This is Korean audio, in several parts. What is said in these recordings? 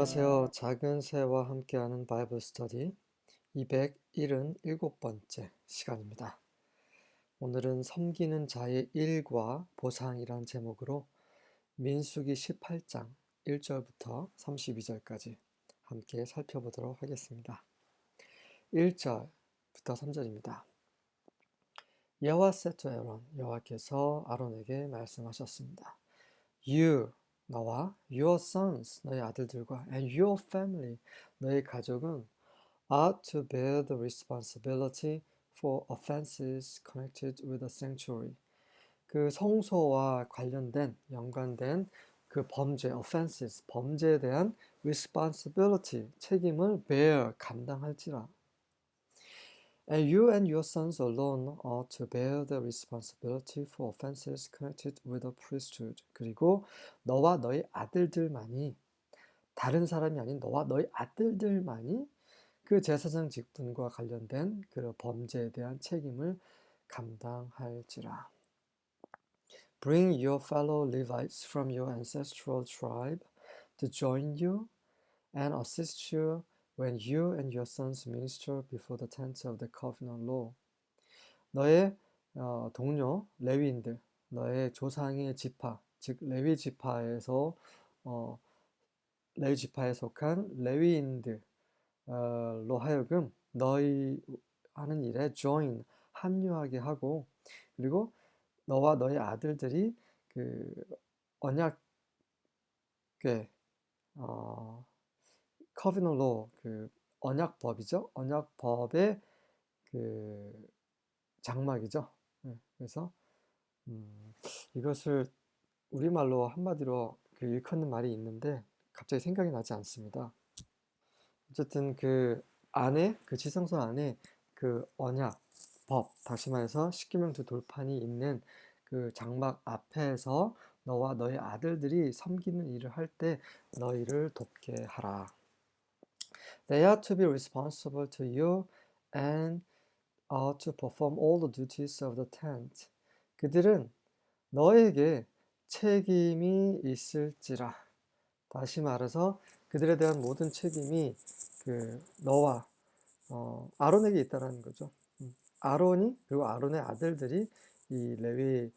안녕하세요. 작은 새와 함께하는 바이블 스터디 277번째 시간입니다. 오늘은 섬기는 자의 일과 보상이란 제목으로 민수기 18장 1절부터 32절까지 함께 살펴보도록 하겠습니다. 1절부터 3절입니다. 여호와 said to Aaron, 여호와께서 아론에게 말씀하셨습니다. You, 너와 your sons, 너의 아들들과 and your family, 너의 가족은 ought to bear the responsibility for offenses connected with the sanctuary. 그 성소와 관련된, 연관된 그 범죄, offenses, 범죄에 대한 responsibility, 책임을 bear, 감당할지라. And you and your sons alone ought to bear the responsibility for offenses connected with the priesthood. 그리고 너와 너희 아들들만이, 다른 사람이 아닌 너와 너희 아들들만이 그 제사장 직분과 관련된 그 범죄에 대한 책임을 감당할지라. Bring your fellow Levites from your ancestral tribe to join you and assist you when you and your sons minister before the tent of the covenant law. 너의 동료 레위인들, 너의 조상의 지파, 즉 레위 지파에서 레위 지파에 속한 레위인들로 하여금 너희 하는 일에 join, 합류하게 하고, 그리고 너와 너희 아들들이 그 언약궤, covenant law, 그 언약법이죠. 언약법의 그 장막이죠. 그래서 이것을 우리말로 한마디로 그 일컫는 말이 있는데 갑자기 생각이 나지 않습니다. 어쨌든 그 안에, 그 지성소 안에 그 언약, 법, 다시 말해서 십계명주 돌판이 있는 그 장막 앞에서 너와 너희 아들들이 섬기는 일을 할 때 너희를 돕게 하라. They are to be responsible to you and are to perform all the duties of the tent. 그들은 너에게 책임이 있을지라. 다시 말해서 그들에 대한 모든 책임이 그 너와 아론에게 있다라는 거죠. 아론이, 그리고 아론의 아들들이 이 레위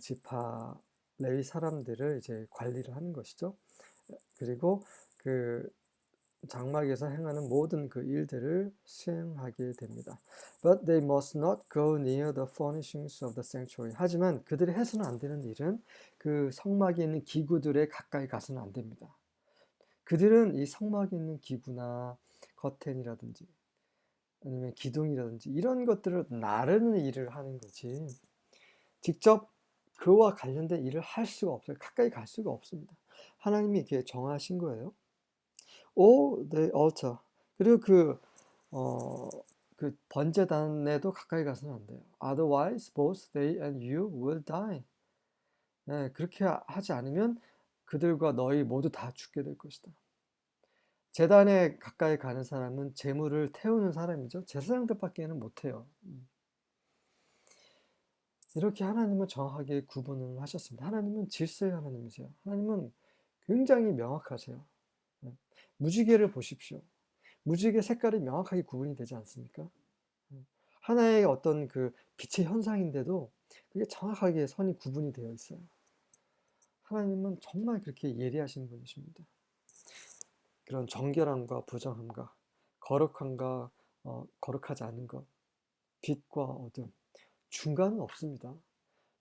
지파, 레위 사람들을 이제 관리를 하는 것이죠. 그리고 그 장막에서 행하는 모든 그 일들을 수행하게 됩니다. But they must not go near the furnishings of the sanctuary. 하지만 그들이 해서는 안 되는 일은 그 성막에 있는 기구들에 가까이 가서는 안 됩니다. 그들은 이 성막에 있는 기구나 커튼이라든지 아니면 기둥이라든지 이런 것들을 나르는 일을 하는 거지, 직접 그와 관련된 일을 할 수가 없어요. 가까이 갈 수가 없습니다. 하나님이 이렇게 정하신 거예요. or the altar. 그리고 그 번제단에도 가까이 가서는 안 돼요. Otherwise, both they and you will die. 네, 그렇게 하지 않으면 그들과 너희 모두 다 죽게 될 것이다. 제단에 가까이 가는 사람은 제물을 태우는 사람이죠. 제사장들밖에는 못해요. 이렇게 하나님은 정확하게 구분을 하셨습니다. 하나님은 질서의 하나님이세요. 하나님은 굉장히 명확하세요. 무지개를 보십시오. 무지개 색깔이 명확하게 구분이 되지 않습니까? 하나의 어떤 그 빛의 현상인데도 그게 정확하게 선이 구분이 되어 있어요. 하나님은 정말 그렇게 예리하신 분이십니다. 그런 정결함과 부정함과 거룩함과 거룩하지 않은 것, 빛과 어둠, 중간은 없습니다.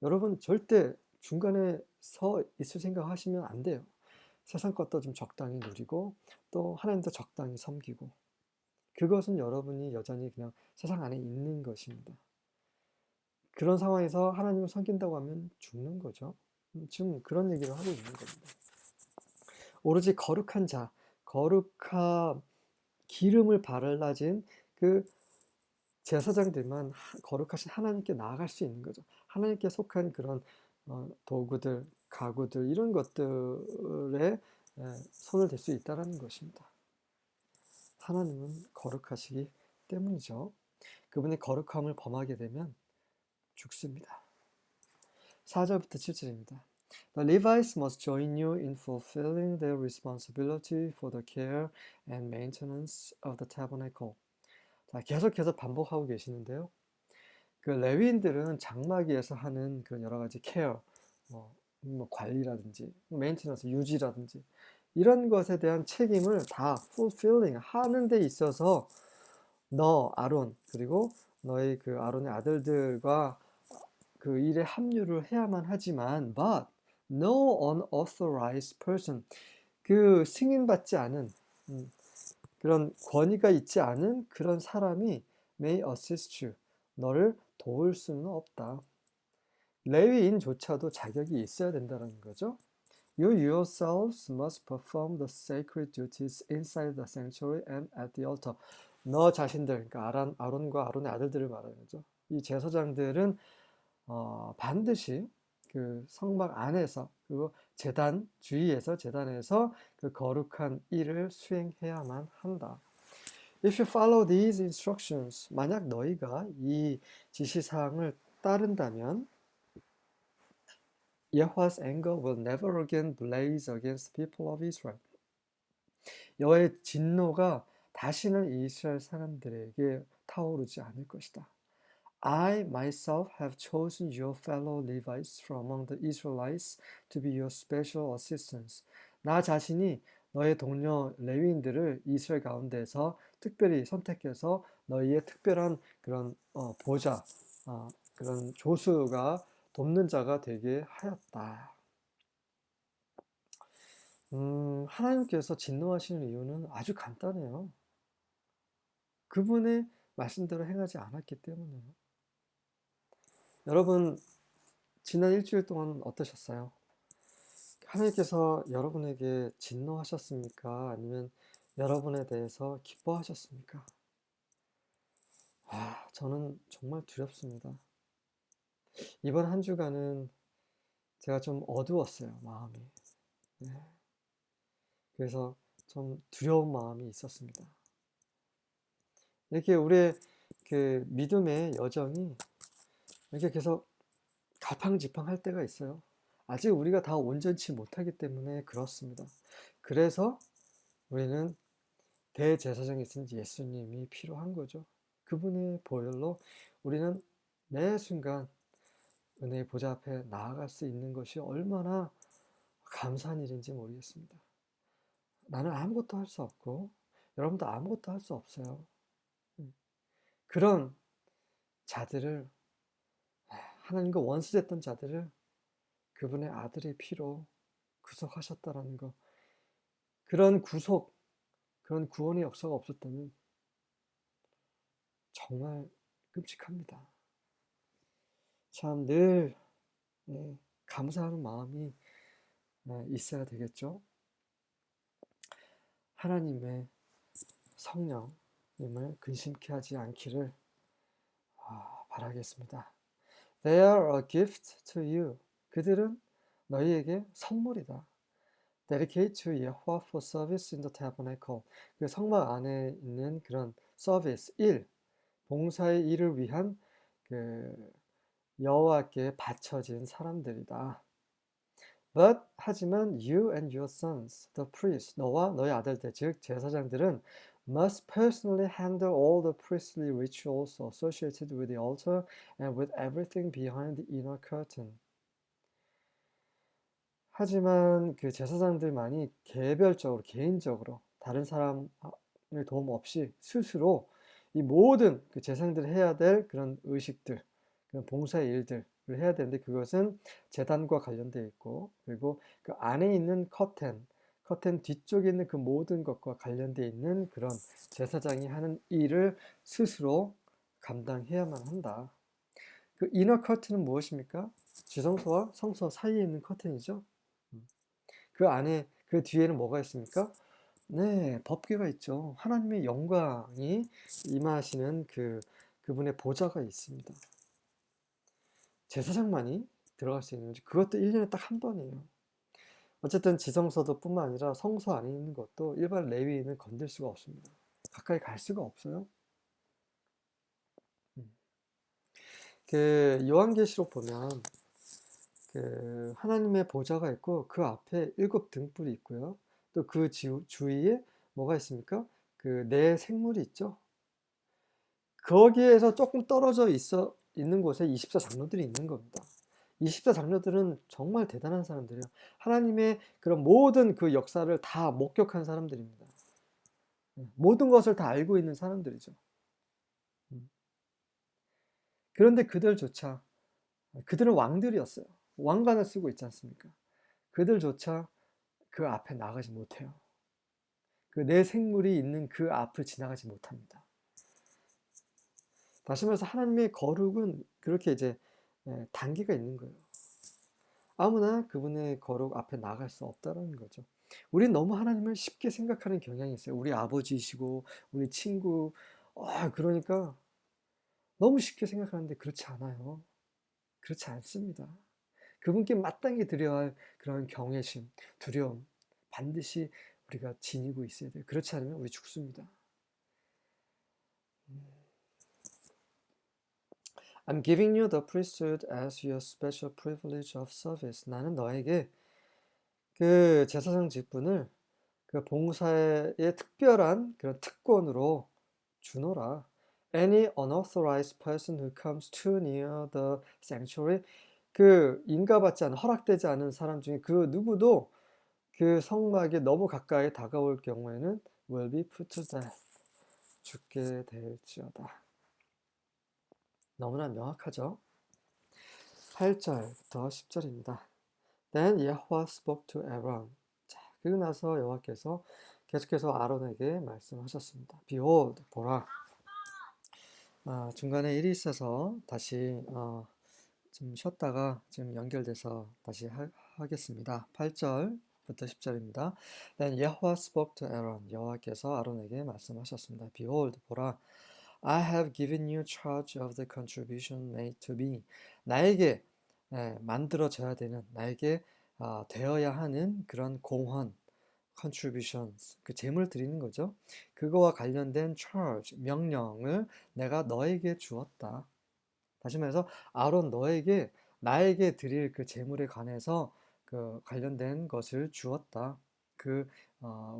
여러분 절대 중간에 서 있을 생각하시면 안 돼요. 세상 것도 좀 적당히 누리고 또 하나님도 적당히 섬기고, 그것은 여러분이 여전히 그냥 세상 안에 있는 것입니다. 그런 상황에서 하나님을 섬긴다고 하면 죽는 거죠. 지금 그런 얘기를 하고 있는 겁니다. 오로지 거룩한 자, 거룩한 기름을 발라진 그 제사장들만 거룩하신 하나님께 나아갈 수 있는 거죠. 하나님께 속한 그런 도구들, 가구들 이런 것들에 손을 댈 수 있다는 것입니다. 하나님은 거룩하시기 때문이죠. 그분의 거룩함을 범하게 되면 죽습니다. 4절부터 7절입니다. The Levites must join you in fulfilling their responsibility for the care and maintenance of the tabernacle. 자, 계속해서 반복하고 계시는데요. 그 레위인들은 장막위에서 하는 그 여러 가지 케어, 뭐 관리라든지, 메인테넌스, 유지라든지 이런 것에 대한 책임을 다 fulfilling 하는 데 있어서 너 아론 그리고 너희 그 아론의 아들들과 그 일에 합류를 해야만 하지만 but no unauthorized person 그 승인받지 않은 그런 권위가 있지 않은 그런 사람이 may assist you 너를 도울 수는 없다. 레위인조차도 자격이 있어야 된다는 거죠. You yourselves must perform the sacred duties inside the sanctuary and at the altar. 너 자신들, 그러니까 아론과 아론의 아들들을 말하는 거죠. 이 제사장들은 반드시 그 성막 안에서 그리고 제단 주위에서 제단에서 그 거룩한 일을 수행해야만 한다. If you follow these instructions, 만약 너희가 이 지시사항을 따른다면 Yahweh's anger will never again blaze against the people of Israel. 여호와의 진노가 다시는 이스라엘 사람들에게 타오르지 않을 것이다. I myself have chosen your fellow Levites from among the Israelites to be your special assistants. 나 자신이 너의 동료 레위인들을 이스라엘 가운데서 특별히 선택해서 너희의 특별한 그런 보좌, 그런 조수가 돕는 자가 되게 하였다. 하나님께서 진노하시는 이유는 아주 간단해요. 그분의 말씀대로 행하지 않았기 때문에요. 여러분, 지난 일주일 동안 어떠셨어요? 하나님께서 여러분에게 진노하셨습니까? 아니면 여러분에 대해서 기뻐하셨습니까? 저는 정말 두렵습니다. 이번 한 주간은 제가 좀 어두웠어요, 마음이. 네. 그래서 좀 두려운 마음이 있었습니다. 이렇게 우리의 그 믿음의 여정이 이렇게 계속 갈팡질팡할 때가 있어요. 아직 우리가 다 온전치 못하기 때문에 그렇습니다. 그래서 우리는 대제사장이신 예수님이 필요한 거죠. 그분의 보혈로 우리는 매 순간 은혜의 보좌 앞에 나아갈 수 있는 것이 얼마나 감사한 일인지 모르겠습니다. 나는 아무것도 할 수 없고 여러분도 아무것도 할 수 없어요. 그런 자들을 하나님과 원수됐던 자들을 그분의 아들의 피로 구속하셨다라는 것. 그런 구속, 그런 구원의 역사가 없었다면 정말 끔찍합니다. 참 늘 감사하는 마음이 있어야 되겠죠. 하나님의 성령님을 근심케 하지 않기를 바라겠습니다. They are a gift to you. 그들은 너희에게 선물이다. Dedicate to Yahweh for service in the tabernacle. 그 성막 안에 있는 그런 서비스, 일, 봉사의 일을 위한 그 여호와께 바쳐진 사람들이다. But 하지만 you and your sons, the priests, 너와 너의 아들들, 즉 제사장들은 must personally handle all the priestly rituals associated with the altar and with everything behind the inner curtain. 하지만 그 제사장들만이 개별적으로, 개인적으로 다른 사람의 도움 없이 스스로 이 모든 그 제사장들이 해야 될 그런 의식들, 그런 봉사의 일들을 해야 되는데 그것은 제단과 관련되어 있고 그리고 그 안에 있는 커튼 뒤쪽에 있는 그 모든 것과 관련되어 있는 그런 제사장이 하는 일을 스스로 감당해야만 한다. 그 이너 커튼은 무엇입니까? 지성소와 성소 사이에 있는 커튼이죠. 그 안에, 그 뒤에는 뭐가 있습니까? 네, 법궤가 있죠. 하나님의 영광이 임하시는 그분의 보좌가 있습니다. 제사장만이 들어갈 수 있는 거지. 그것도 1년에 딱 한 번이에요. 어쨌든 지성소도 뿐만 아니라 성소 안에 있는 것도 일반 레위인은 건들 수가 없습니다. 가까이 갈 수가 없어요. 그 요한계시록 보면 그 하나님의 보좌가 있고 그 앞에 7 등불이 있고요. 또 그 주위에 뭐가 있습니까? 그 네 생물이 있죠. 거기에서 조금 떨어져 있는 곳에 24 장로들이 있는 겁니다. 24 장로들은 정말 대단한 사람들이에요. 하나님의 그런 모든 그 역사를 다 목격한 사람들입니다. 모든 것을 다 알고 있는 사람들이죠. 그런데 그들은 왕들이었어요. 왕관을 쓰고 있지 않습니까? 그들조차 그 앞에 나가지 못해요. 그 네 생물이 있는 그 앞을 지나가지 못합니다. 다시 말해서 하나님의 거룩은 그렇게 이제 단계가 있는 거예요. 아무나 그분의 거룩 앞에 나갈 수 없다는 거죠. 우린 너무 하나님을 쉽게 생각하는 경향이 있어요. 우리 아버지이시고 우리 친구, 그러니까 너무 쉽게 생각하는데 그렇지 않아요. 그렇지 않습니다. 그분께 마땅히 드려야 할 그런 경외심, 두려움 반드시 우리가 지니고 있어야 돼요. 그렇지 않으면 우리 죽습니다. I'm giving you the priesthood as your special privilege of service. 나는 너에게 그 제사장 직분을 그 봉사의 특별한 그런 특권으로 주노라. Any unauthorized person who comes too near the sanctuary, 그 인가받지 않은 허락되지 않은 사람 중에 그 누구도 그 성막에 너무 가까이 다가올 경우에는 will be put to death. 죽게 될지어다. 너무나 명확하죠? 8절부터 10절입니다. Then Yahweh spoke to Aaron. 자, 그리고 나서 여호와께서 계속해서 아론에게 말씀하셨습니다. Behold, 보라. 중간에 일이 있어서 다시 좀 쉬었다가 지금 연결돼서 다시 하겠습니다. 8절부터 10절입니다. Then Yahweh spoke to Aaron. 여호와께서 아론에게 말씀하셨습니다. Behold, 보라. I have given you charge of the contribution made to me. 나에게 만들어져야 되는, 나에게 되어야 하는 그런 공헌, contributions, 그 재물 드리는 거죠. 그거와 관련된 charge, 명령을 내가 너에게 주었다. 다시 말해서 아론 너에게 나에게 드릴 그 재물에 관해서 그 관련된 것을 주었다. 그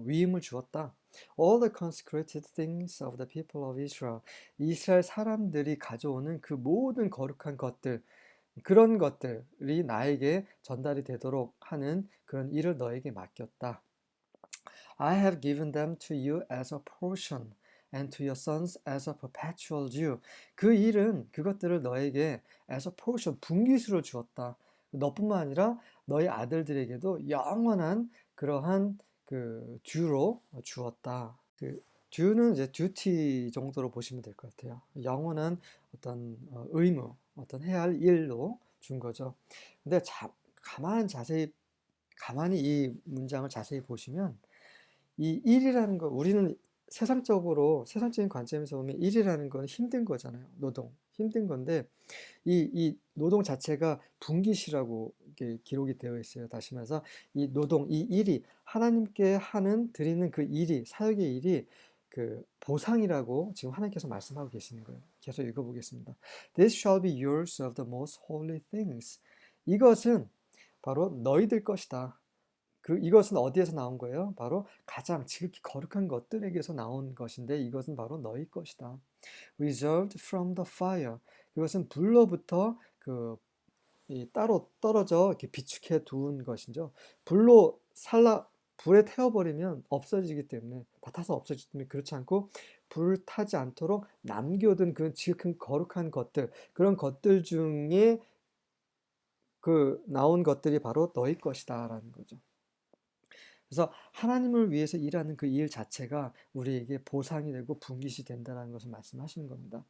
위임을 주었다. All the consecrated things of the people of Israel. 이스라엘 사람들이 가져오는 그 모든 거룩한 것들, 그런 것들이 나에게 전달이 되도록 하는 그런 일을 너에게 맡겼다. I have given them to you as a portion and to your sons as a perpetual due. 그 일은 그것들을 너에게 as a portion, 분기수로 주었다. 너뿐만 아니라 너희 아들들에게도 영원한 그러한 그 due로 주었다. 그 due는 이제 duty 정도로 보시면 될 것 같아요. 영원한 어떤 의무, 어떤 해야 할 일로 준 거죠. 근데 가만히 이 문장을 자세히 보시면 이 일이라는 거, 우리는 세상적인 관점에서 보면 일이라는 건 힘든 거잖아요. 노동. 힘든 건데, 이 노동 자체가 분기시라고 이렇게 기록이 되어 있어요. 다시 말해서 이 노동, 이 일이, 하나님께 드리는 그 일이, 사역의 일이 그 보상이라고 지금 하나님께서 말씀하고 계시는 거예요. 계속 읽어보겠습니다. This shall be yours of the most holy things. 이것은 바로 너희들 것이다. 이것은 어디에서 나온 거예요? 바로 가장 지극히 거룩한 것들에게서 나온 것인데 이것은 바로 너희 것이다. Reserved from the fire. 그것은 불로부터 따로 떨어져 이렇게 비축해 두은 것이죠. 불에 태워버리면 없어지기 때문에, 다 타서 없어지기 때문에 그렇지 않고 불 타지 않도록 남겨둔 그 지극히 거룩한 것들, 그런 것들 중에 나온 것들이 바로 너희 것이다 라는 거죠. 그래서 하나님을 위해서 일하는 그 일 자체가 우리에게 보상이 되고 분깃이 된다는 것을 말씀하시는 겁니다.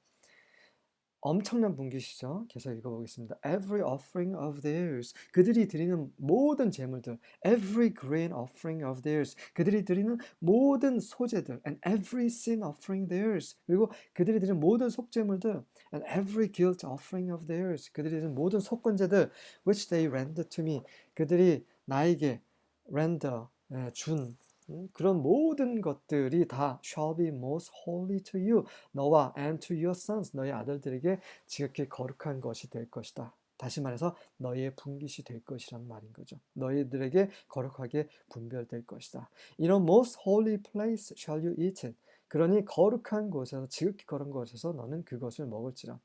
엄청난 분깃이죠. 계속 읽어보겠습니다. Every offering of theirs. 그들이 드리는 모든 제물들. Every grain offering of theirs. 그들이 드리는 모든 소제들. And every sin offering theirs. 그리고 그들이 드리는 모든 속제물들. And every guilt offering of theirs. 그들이 드리는 모든 속건제들. Which they render to me. 그들이 나에게 render, 준 그런 모든 것들이 다 shall be most holy to you. 너와 and to your sons, 너희 아들들에게 지극히 거룩한 것이 될 것이다. 다시 말해서 너희의 분깃이 될 것이란 말인 거죠. 너희들에게 거룩하게 분별될 것이다. In a most holy place shall you eat it. 그러니 거룩한 곳에서, 지극히 거룩한 곳에서 너는 그것을 먹을지라.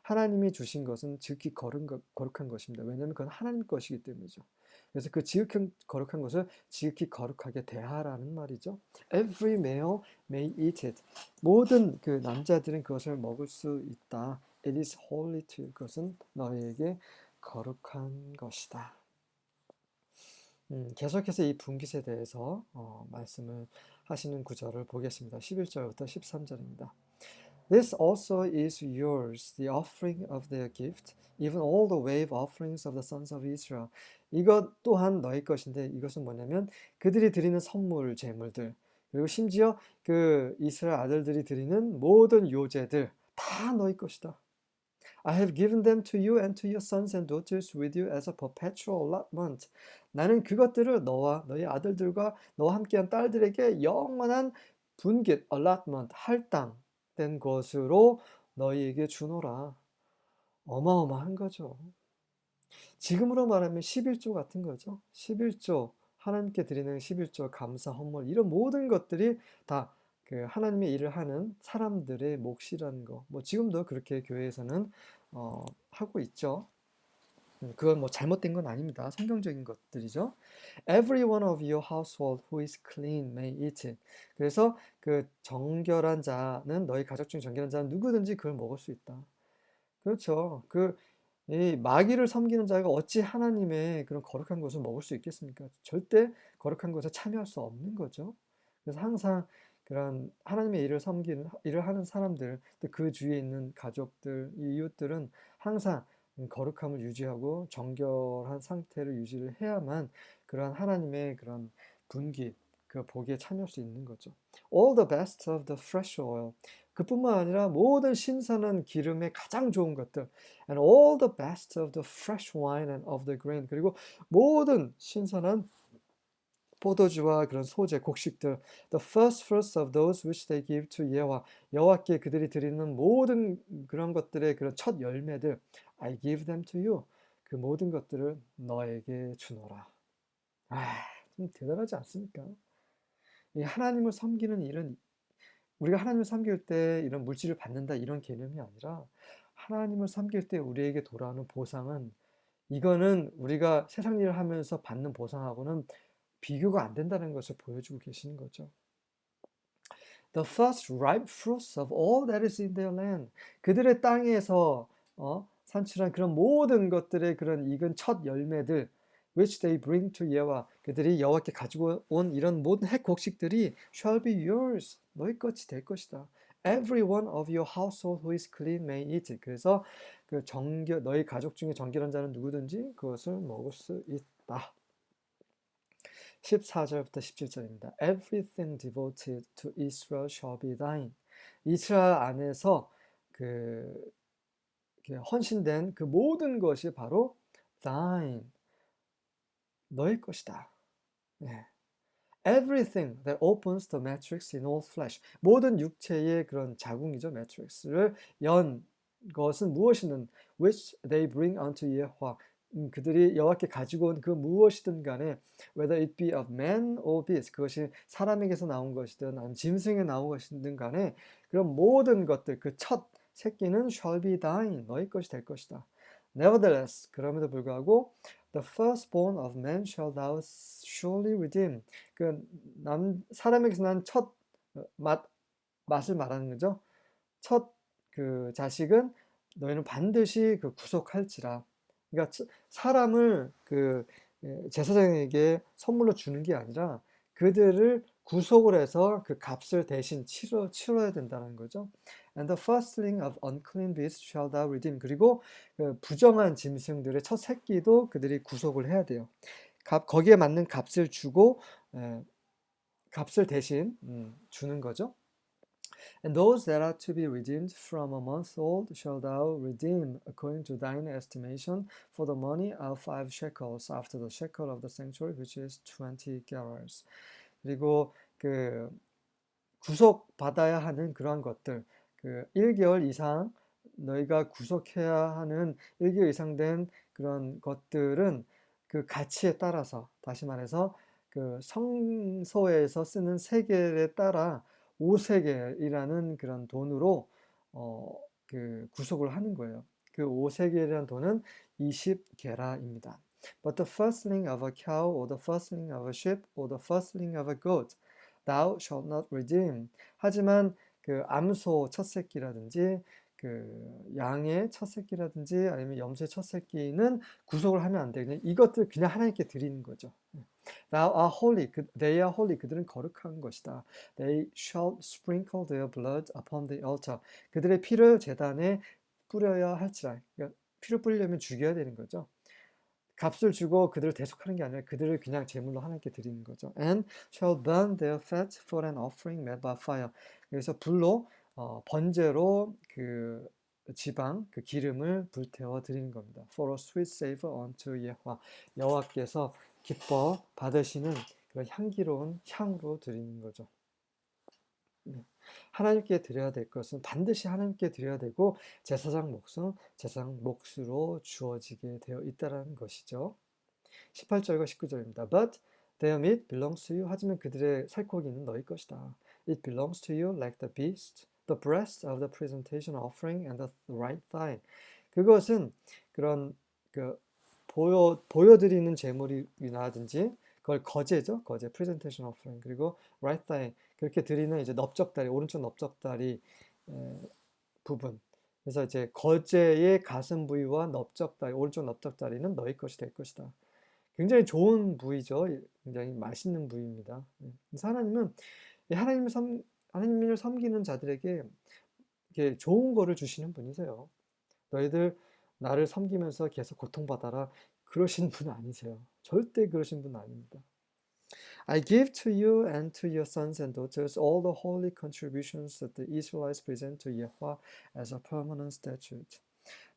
하나님이 주신 것은 지극히 거룩한 것입니다. 왜냐하면 그건 하나님 것이기 때문이죠. 그래서 그 지극히 거룩한 것을 지극히 거룩하게 대하라는 말이죠. Every male may eat it. 모든 그 남자들은 그것을 먹을 수 있다. It is holy to you. 그것은 너희에게 거룩한 것이다. 계속해서 이 분깃에 대해서 말씀을 하시는 구절을 보겠습니다. 11절부터 13절입니다. This also is yours, the offering of their gift, even all the wave offerings of the sons of Israel. 이것 또한 너희 것인데, 이것은 뭐냐면 그들이 드리는 선물, 제물들, 그리고 심지어 그 이스라엘 아들들이 드리는 모든 요제들 다 너희 것이다. I have given them to you and to your sons and daughters with you as a perpetual allotment. 나는 그것들을 너와 너희 아들들과 너와 함께한 딸들에게 영원한 분깃, allotment, 할당된 것으로 너희에게 주노라. 어마어마한 거죠. 지금으로 말하면 11조 같은 거죠. 11조, 하나님께 드리는 11조 감사, 헌물, 이런 모든 것들이 다 그 하나님의 일을 하는 사람들의 몫이라는 거. 뭐 지금도 그렇게 교회에서는 하고 있죠. 그건 뭐 잘못된 건 아닙니다. 성경적인 것들이죠. Every one of your household who is clean may eat it. 그래서 그 정결한 자는, 너희 가족 중 정결한 자는 누구든지 그걸 먹을 수 있다. 그렇죠. 이 마귀를 섬기는 자가 어찌 하나님의 그런 거룩한 것을 먹을 수 있겠습니까? 절대 거룩한 것에 참여할 수 없는 거죠. 그래서 항상 그런 하나님의 일을 하는 사람들, 또 그 주위에 있는 가족들, 이웃들은 항상 거룩함을 유지하고 정결한 상태를 유지를 해야만 그런 하나님의 그런 분깃, 그 복에 참여할 수 있는 거죠. All the best of the fresh oil. 그뿐만 아니라 모든 신선한 기름의 가장 좋은 것들, and all the best of the fresh wine and of the grain. 그리고 모든 신선한 포도주와 그런 소재, 곡식들, the first fruits of those which they give to 여호와, 여호와께 그들이 드리는 모든 그런 것들의 그런 첫 열매들, I give them to you. 그 모든 것들을 너에게 주노라. 좀 대단하지 않습니까? 이 하나님을 섬기는 일은, 우리가 하나님을 섬길 때 이런 물질을 받는다 이런 개념이 아니라, 하나님을 섬길 때 우리에게 돌아오는 보상은, 이거는 우리가 세상 일을 하면서 받는 보상하고는 비교가 안 된다는 것을 보여주고 계시는 거죠. The first ripe fruits of all that is in their land. 그들의 땅에서 산출한 그런 모든 것들의 그런 익은 첫 열매들, which they bring to 여호와, 그들이 여호와께 가지고 온 이런 모든 핵 곡식들이 shall be yours, 너희 것이 될 것이다. Every one of your household who is clean may eat it. 그래서 그 너희 가족 중에 정결한 자는 누구든지 그것을 먹을 수 있다. 14절부터 17절입니다. Everything devoted to Israel shall be thine. 이스라엘 안에서 그 헌신된 그 모든 것이 바로 thine, 너의 것이다. 네. Everything that opens the matrix in all flesh. 모든 육체의 그런 자궁이죠. matrix를 연 것은 무엇이든 which they bring unto 여호와. 그들이 여호와께 가지고 온 그 무엇이든 간에 whether it be of man or beast, 그것이 사람에게서 나온 것이든 아니면 짐승에 나온 것이든 간에 그런 모든 것들, 그 첫 새끼는 shall be thine, 너희 것이 될 것이다. Nevertheless, 그럼에도 불구하고 the firstborn of man shall thou surely redeem. 사람에게서 난 첫 맛을 말하는 거죠. 첫 그 자식은 너희는 반드시 그 구속할지라. 그러니까 사람을 그 제사장에게 선물로 주는 게 아니라 그들을 구속을 해서 그 값을 대신 치러야 된다는 거죠. And the firstling of unclean beasts shall thou redeem. 그리고 그 부정한 짐승들의 첫 새끼도 그들이 구속을 해야 돼요. 거기에 맞는 값을 주고 값을 대신 주는 거죠. And those that are to be redeemed from a month old shall thou redeem according to thine estimation, for the money of 5 shekels after the shekel of the sanctuary, which is 20 gerahs. 그리고 그 구속받아야 하는 그러한 것들, 그 1개월 이상 너희가 구속해야 하는 1개월 이상 된 그런 것들은 그 가치에 따라서, 다시 말해서 그 성서에서 쓰는 세겔에 따라 5세겔이라는 그런 돈으로 그 구속을 하는 거예요. 그 5세겔이라는 돈은 20게라입니다. But the firstling of a cow or the firstling of a sheep or the firstling of a goat thou shalt not redeem. 하지만 그 암소 첫 새끼라든지 그 양의 첫 새끼라든지 아니면 염소의 첫 새끼는 구속을 하면 안 돼. 그냥 이것들 그냥 하나님께 드리는 거죠. Thou art holy. They are holy. 그들은 거룩한 것이다. They shall sprinkle their blood upon the altar. 그들의 피를 제단에 뿌려야 할지라. 그러니까 피를 뿌리려면 죽여야 되는 거죠. 값을 주고 그들을 대속하는 게 아니라 그들을 그냥 제물로 하나님께 드리는 거죠. And shall burn their fat for an offering made by fire. 그래서 불로 번제로 그 지방, 그 기름을 불태워 드리는 겁니다. For a sweet savor unto 예호와. 여호와께서 기뻐 받으시는 그런 향기로운 향으로 드리는 거죠. 하나님께 드려야 될 것은 반드시 하나님께 드려야 되고 제사장 몫으로 주어지게 되어 있다는 것이죠. 18절과 19절입니다. But their meat belongs to you. 하지만 그들의 살코기는 너희 것이다. It belongs to you like the beast, the breast of the presentation offering and the right thigh. 그것은 그런 그 보여드리는 제물이라든지 그걸 거제죠. 거제, presentation offering. 그리고 right thigh. 그렇게 드리는 이제 넓적다리, 오른쪽 넓적다리 부분. 그래서 이제 거제의 가슴 부위와 넓적다리, 오른쪽 넓적다리는 너희 것이 될 것이다. 굉장히 좋은 부위죠. 굉장히 맛있는 부위입니다. 그래서 하나님은 하나님을 섬기는 자들에게 이렇게 좋은 거를 주시는 분이세요. 너희들 나를 섬기면서 계속 고통받아라. 그러신 분 아니세요. 절대 그러신 분 아닙니다. I give to you and to your sons and daughters all the holy contributions that the Israelites present to Yahweh as a permanent statute.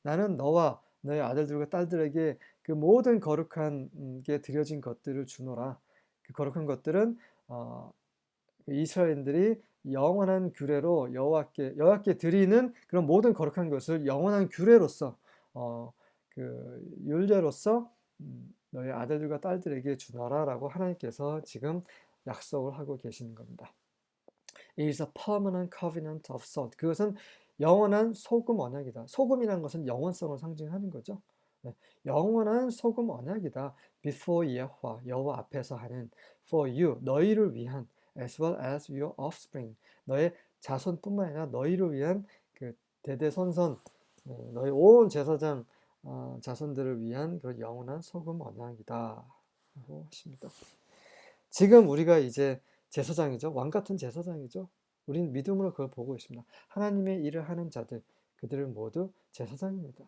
나는 너와 너의 아들들과 딸들에게 그 모든 거룩한 게 드려진 것들을 주노라. 그 거룩한 것들은 이스라엘인들이 영원한 규례로 여호와께 드리는 그런 모든 거룩한 것을 영원한 규례로서 그 율례로서 너의 아들들과 딸들에게 주노라라고 하나님께서 지금 약속을 하고 계시는 겁니다. It is a permanent covenant of salt. 그것은 영원한 소금 언약이다. 소금이라는 것은 영원성을 상징하는 거죠. 네, 영원한 소금 언약이다. Before 여호와 앞에서 하는 for you 너희를 위한 as well as your offspring 너의 자손뿐만 아니라 너희를 위한 그 대대손손 너희 온 제사장 자손들을 위한 그런 영원한 소금 언약이다 라고 하십니다. 지금 우리가 이제 제사장이죠. 왕 같은 제사장이죠. 우린 믿음으로 그걸 보고 있습니다. 하나님의 일을 하는 자들, 그들은 모두 제사장입니다.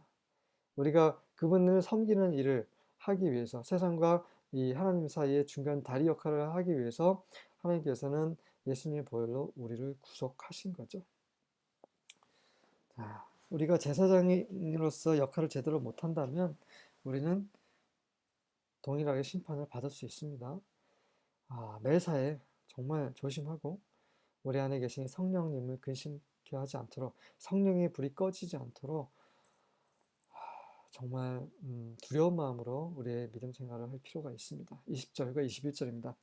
우리가 그분을 섬기는 일을 하기 위해서 세상과 이 하나님 사이의 중간 다리 역할을 하기 위해서 하나님께서는 예수님의 보혈로 우리를 구속하신 거죠. 자, 우리가 제사장으로서 역할을 제대로 못한다면 우리는 동일하게 심판을 받을 수 있습니다. 매사에 정말 조심하고 우리 안에 계신 성령님을 근심케 하지 않도록 성령의 불이 꺼지지 않도록 정말 두려운 마음으로 우리의 믿음 생활을 할 필요가 있습니다. 20절과 21절입니다.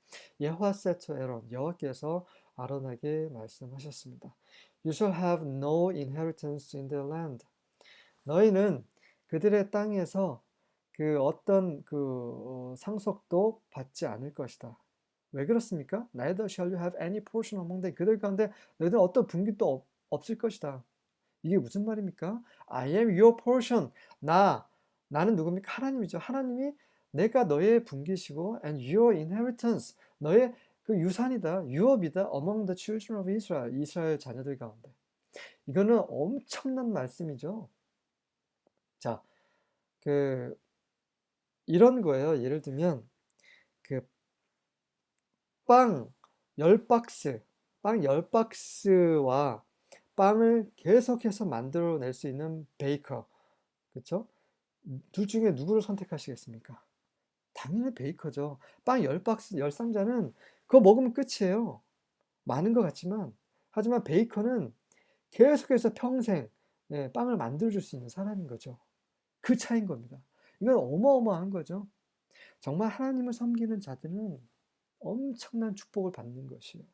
여호와 said to Aaron, 여호와께서 아론에게 말씀하셨습니다. You shall have no inheritance in their land. 너희는 그들의 땅에서 그 어떤 그 상속도 받지 않을 것이다. 왜 그렇습니까? Neither shall you have any portion among them. 그들 가운데 너희들 어떤 분깃도 없을 것이다. 이게 무슨 말입니까? I am your portion. 나는 누굽니까? 하나님이죠. 하나님이 내가 너의 분깃이고 and your inheritance. 너의 그 유산이다. 유업이다. Among the children of Israel. 이스라엘 자녀들 가운데. 이거는 엄청난 말씀이죠. 자, 이런 거예요. 예를 들면 빵 10박스와 빵을 계속해서 만들어낼 수 있는 베이커, 그렇죠? 둘 중에 누구를 선택하시겠습니까? 당연히 베이커죠. 빵 10박스, 10상자는 그거 먹으면 끝이에요. 많은 것 같지만 하지만 베이커는 계속해서 평생 빵을 만들어줄 수 있는 사람인 거죠. 그 차이인 겁니다. 이건 어마어마한 거죠. 정말 하나님을 섬기는 자들은 엄청난 축복을 받는 것이에요.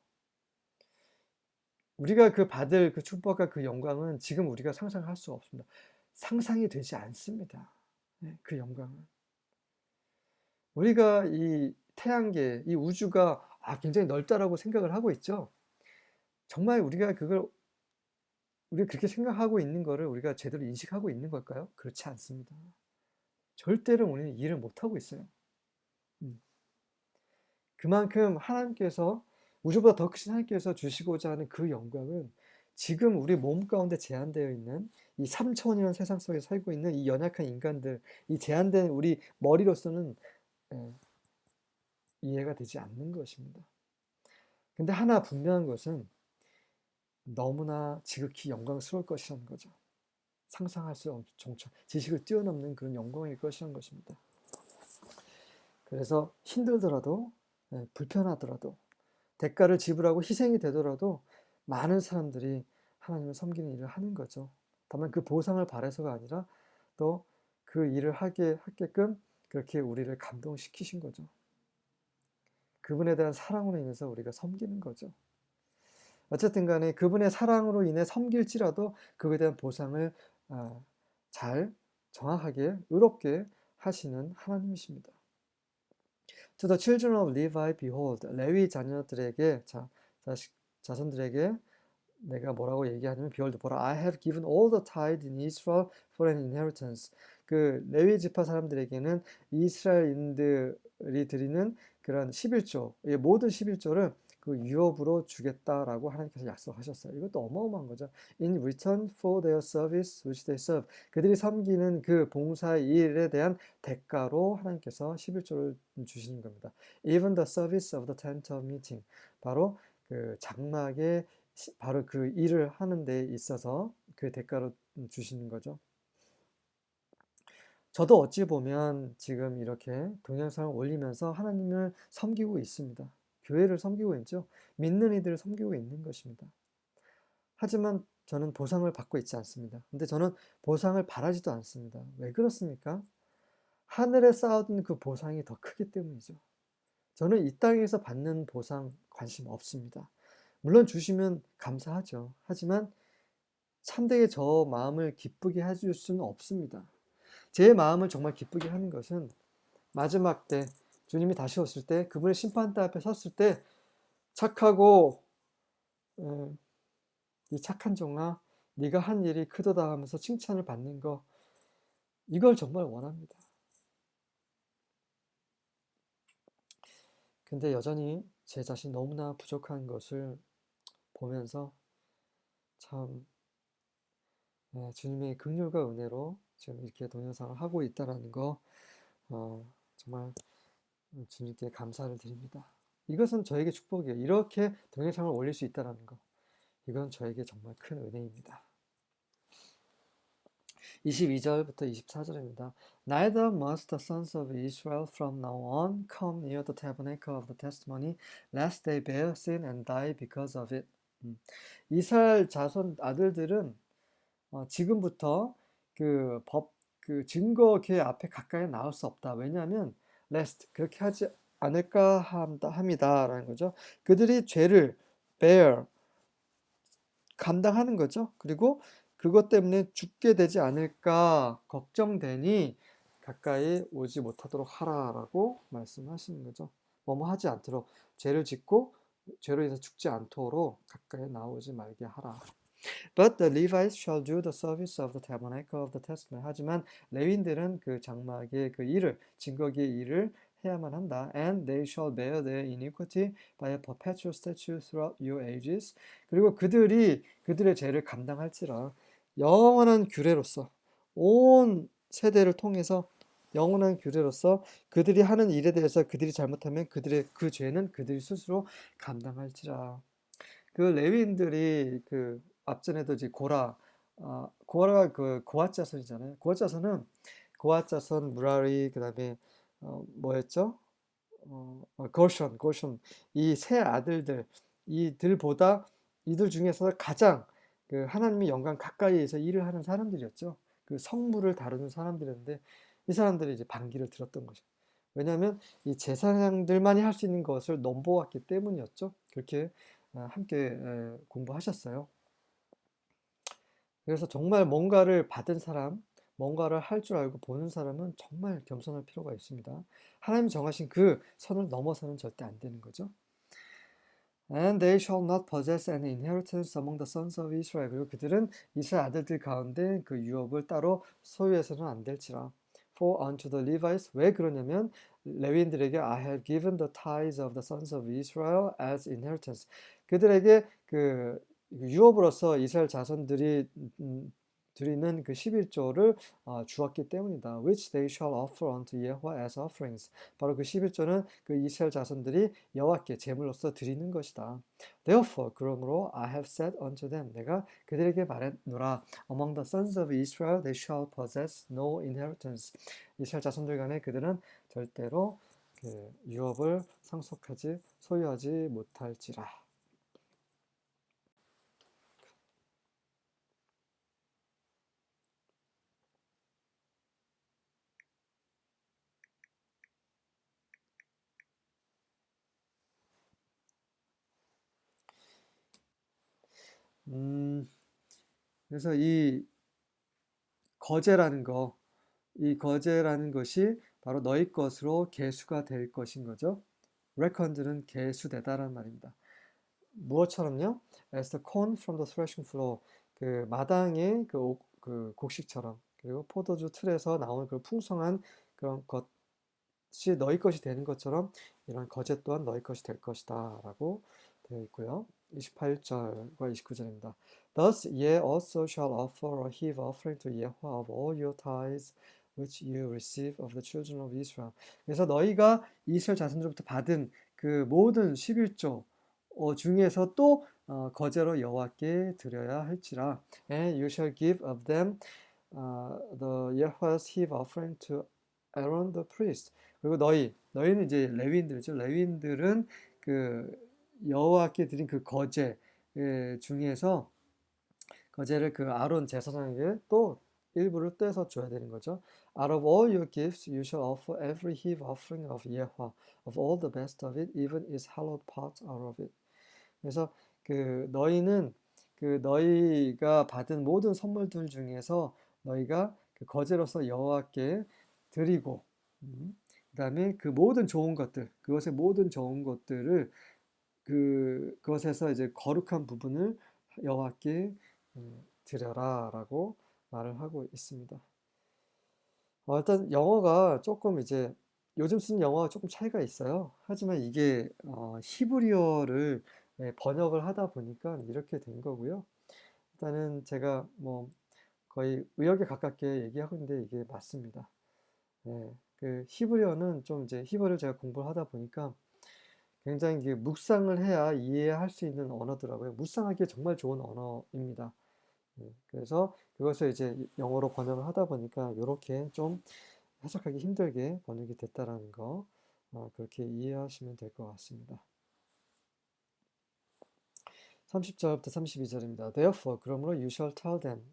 우리가 그 받을 그 축복과 그 영광은 지금 우리가 상상할 수 없습니다. 상상이 되지 않습니다. 네, 그 영광은. 우리가 이 태양계, 이 우주가 굉장히 넓다라고 생각을 하고 있죠. 정말 우리가 그렇게 생각하고 있는 거를 우리가 제대로 인식하고 있는 걸까요? 그렇지 않습니다. 절대로 우리는 이해를 못하고 있어요. 그만큼 하나님께서, 우주보다 더 크신 하나님께서 주시고자 하는 그 영광은 지금 우리 몸 가운데 제한되어 있는 이 3차원이라는 세상 속에 살고 있는 이 연약한 인간들, 이 제한된 우리 머리로서는 이해가 되지 않는 것입니다. 근데 하나 분명한 것은 너무나 지극히 영광스러울 것이라는 거죠. 상상할 수 없는 지식을 뛰어넘는 그런 영광일 것이라는 것입니다. 그래서 힘들더라도, 불편하더라도, 대가를 지불하고 희생이 되더라도 많은 사람들이 하나님을 섬기는 일을 하는 거죠. 다만 그 보상을 바라서가 아니라 또 그 일을 하게끔 그렇게 우리를 감동시키신 거죠. 그분에 대한 사랑으로 인해서 우리가 섬기는 거죠. 어쨌든 간에 그분의 사랑으로 인해 섬길지라도 그에 대한 보상을 잘 정확하게 의롭게 하시는 하나님이십니다. To the children of Levi, behold, 레위 자녀들에게, 자손들에게 내가 뭐라고 얘기하냐면, behold, 보라, I have given all the tithe in Israel for an inheritance. 그 레위 지파 사람들에게는 이스라엘인들이 드리는 그런 11조, 모든 11조를 그 유업으로 주겠다라고 하나님께서 약속하셨어요. 이것도 어마어마한 거죠. In return for their service which they serve. 그들이 섬기는 그 봉사 일에 대한 대가로 하나님께서 11조를 주시는 겁니다. Even the service of the tent of meeting. 바로 그 장막의 바로 그 일을 하는 데 있어서 그 대가로 주시는 거죠. 저도 어찌 보면 지금 이렇게 동영상을 올리면서 하나님을 섬기고 있습니다. 교회를 섬기고 있죠. 믿는 이들을 섬기고 있는 것입니다. 하지만 저는 보상을 받고 있지 않습니다. 근데 저는 보상을 바라지도 않습니다. 왜 그렇습니까? 하늘에 쌓아둔 그 보상이 더 크기 때문이죠. 저는 이 땅에서 받는 보상 관심 없습니다. 물론 주시면 감사하죠. 하지만 참되게 저 마음을 기쁘게 해줄 수는 없습니다. 제 마음을 정말 기쁘게 하는 것은 마지막 때 주님이 다시 오실 때 그분의 심판대 앞에 섰을 때 착하고 이 착한 종아 네가 한 일이 크도다 하면서 칭찬을 받는 거, 이걸 정말 원합니다. 근데 여전히 제 자신 너무나 부족한 것을 보면서 참 주님의 긍휼과 은혜로 지금 이렇게 동영상을 하고 있다는 거 정말 주님께 감사를 드립니다. 이것은 저에게 축복이에요. 이렇게 동영상을 올릴 수 있다는 거, 이건 저에게 정말 큰 은혜입니다. 22절부터 24절입니다. Neither must the sons of Israel from now on come near the tabernacle of the testimony, lest they bear sin and die because of it. 이스라엘 자손 아들들은 지금부터 그 증거궤 앞에 가까이 나올 수 없다. 왜냐하면 lest 그렇게 하지 않을까 합니다라는 거죠. 그들이 죄를 bear 감당하는 거죠. 그리고 그것 때문에 죽게 되지 않을까 걱정되니 가까이 오지 못하도록 하라라고 말씀하시는 거죠. 뭐뭐 하지 않도록, 죄를 짓고 죄로 인해서 죽지 않도록 가까이 나오지 말게 하라. But the Levites shall do the service of the tabernacle of the testament. 하지만 레위인들은 그 장막의 그 일을, 증거기의 일을 해야만 한다. And they shall bear their iniquity by a perpetual statute throughout your ages. 그리고 그들의 죄를 감당할지라 영원한 규례로서, 온 세대를 통해서 영원한 규례로서 그들이 하는 일에 대해서 그들이 잘못하면 그들의 그 죄는 그들이 스스로 감당할지라. 그 레위인들이 그 앞전에도 이제 고라가 그 고앗 자손이잖아요. 고앗 자손 무라리, 그다음에 뭐였죠? 고션 이 세 아들들, 이들 중에서 가장 그 하나님의 영광 가까이에서 일을 하는 사람들이었죠. 그 성물을 다루는 사람들이었는데 이 사람들이 이제 반기를 들었던 거죠. 왜냐하면 이 제사장들만이 할 수 있는 것을 넘보았기 때문이었죠. 그렇게 함께 공부하셨어요. 그래서 정말 뭔가를 받은 사람, 뭔가를 할 줄 알고 보는 사람은 정말 겸손할 필요가 있습니다. 하나님이 정하신 그 선을 넘어서는 절대 안 되는 거죠. And they shall not possess an inheritance among the sons of Israel. 그리고 그들은 이스라엘 아들들 가운데 그 유업을 따로 소유해서는 안 될지라. For unto the Levites. 왜 그러냐면 레위인들에게 I have given the tithes of the sons of Israel as inheritance. 그들에게 그 유업으로서 이스라엘 자손들이 드리는 그 11조를 주었기 때문이다. Which they shall offer unto Yahweh as offerings. 바로 그 11조는 그 이스라엘 자손들이 여호와께 제물로서 드리는 것이다. Therefore, 그러므로 I have said unto them, 내가 그들에게 말했노라. Among the sons of Israel they shall possess no inheritance. 이스라엘 자손들 간에 그들은 절대로 그 유업을 상속하지 소유하지 못할지라. 음, 그래서 이 거제라는 거, 이 거제라는 것이 바로 너희 것으로 계수가 될 것인 거죠. reckoned는 계수되다라는 말입니다. 무엇처럼요? As the corn from the threshing floor, 그 마당의 그 곡식처럼, 그리고 포도주 틀에서 나오는 그 풍성한 그런 것이 너희 것이 되는 것처럼 이런 거제 또한 너희 것이 될 것이다 라고 되어 있고요. 28절과 29절입니다. Thus ye also shall offer a heave offering to Yahweh of all your tithes which you receive of the children of Israel. 그래서 너희가 이스라엘 자손들로부터 받은 그 모든 11조 중에서 또 거제로 여호와께 드려야 할지라. And you shall give of them the Yahweh's heave offering to Aaron the priest. 그리고 너희는 이제 레위인들이죠. 레위인들은 그 여호와께 드린 그 거제 중에서 거제를 그 아론 제사장에게 또 일부를 떼서 줘야 되는 거죠. Out of all your gifts you shall offer every heave offering of Yahweh, of all the best of it, even its hallowed part out of it. 그래서 그 너희는 그 너희가 받은 모든 선물들 중에서 너희가 그 거제로서 여호와께 드리고 그다음에 그 모든 좋은 것들 그것의 모든 좋은 것들을 그것에서 이제 거룩한 부분을 여호와께 드려라라고 말을 하고 있습니다. 일단 영어가 조금 이제 요즘 쓰는 영어가 조금 차이가 있어요. 하지만 이게 히브리어를 번역을 하다 보니까 이렇게 된 거고요. 일단은 제가 뭐 거의 의역에 가깝게 얘기하고 있는데 이게 맞습니다. 네, 그 히브리어는 좀 이제 히브리어를 제가 공부를 하다 보니까 굉장히 이게 묵상을 해야 이해할 수 있는 언어더라고요. 묵상하기에 정말 좋은 언어입니다. 그래서 그것을 이제 영어로 번역을 하다 보니까 이렇게 좀 해석하기 힘들게 번역이 됐다라는 거 그렇게 이해하시면 될 것 같습니다. 30절부터 32절입니다. Therefore, 그러므로 you shall tell them,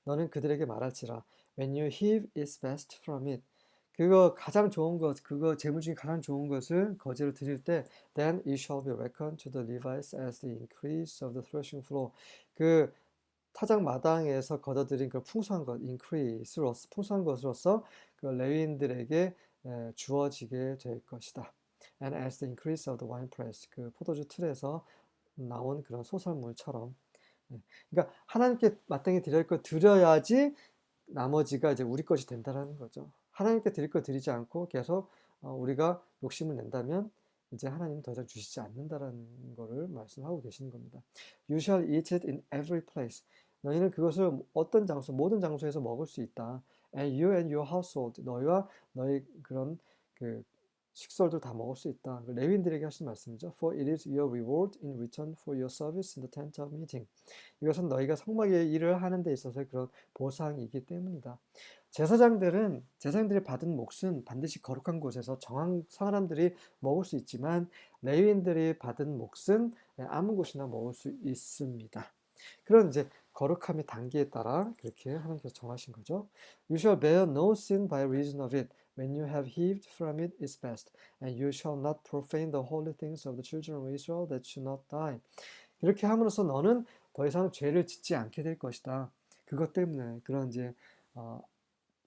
너는 그들에게 말할지라, when you heave its best from it, 그거 가장 좋은 것, 그거 재물 중에 가장 좋은 것을 거제로 드릴 때, then it shall be reckoned to the Levites as the increase of the threshing floor. 그 타작 마당에서 걷어들인 그 풍성한 것, increase로서 풍성한 것으로서 그 레위인들에게 주어지게 될 것이다. And as the increase of the winepress, 그 포도주 틀에서 나온 그런 소설물처럼. 그러니까 하나님께 마땅히 드릴 거 드려야지 나머지가 이제 우리 것이 된다라는 거죠. 하나님께 드릴 거 드리지 않고 계속 우리가 욕심을 낸다면 이제 하나님 더 이상 주시지 않는다라는 거를 말씀하고 계시는 겁니다. You shall eat it in every place. 너희는 그것을 어떤 장소, 모든 장소에서 먹을 수 있다. And you and your household. 너희와 너희 그런 그 식솔들 다 먹을 수 있다. 레위인들에게 하신 말씀이죠. For it is your reward in return for your service in the tent of meeting. 이것은 너희가 성막의 일을 하는 데 있어서의 그런 보상이기 때문이다. 제사장들이 받은 몫은 반드시 거룩한 곳에서 정한 사람들이 먹을 수 있지만 레위인들이 받은 몫은 아무 곳이나 먹을 수 있습니다. 그런 이제 거룩함의 단계에 따라 그렇게 하나님께서 정하신 거죠. You shall bear no sin by reason of it. When you have heaved from it is best. And you shall not profane the holy things of the children of Israel that should not die. 이렇게 함으로써 너는 더 이상 죄를 짓지 않게 될 것이다. 그것 때문에 그런 이제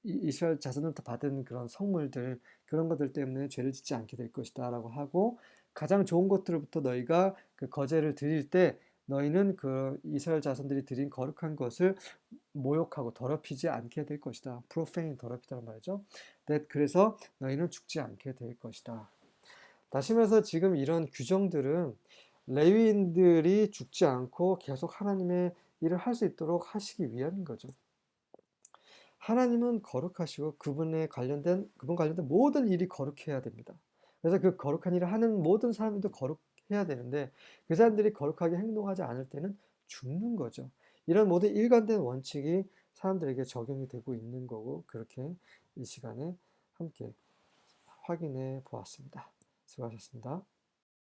이스라엘 자손으로부터 받은 그런 성물들 그런 것들 때문에 죄를 짓지 않게 될 것이다라고 하고 가장 좋은 것들부터 너희가 그 거제를 드릴 때 너희는 그 이스라엘 자손들이 드린 거룩한 것을 모욕하고 더럽히지 않게 될 것이다. profane 더럽히다는 말이죠. 그래서 너희는 죽지 않게 될 것이다. 다시 말해서 지금 이런 규정들은 레위인들이 죽지 않고 계속 하나님의 일을 할 수 있도록 하시기 위함인 거죠. 하나님은 거룩하시고 그분 관련된 모든 일이 거룩해야 됩니다. 그래서 그 거룩한 일을 하는 모든 사람들도 거룩해야 되는데 그 사람들이 거룩하게 행동하지 않을 때는 죽는 거죠. 이런 모든 일관된 원칙이 사람들에게 적용이 되고 있는 거고 그렇게 이 시간에 함께 확인해 보았습니다. 수고하셨습니다.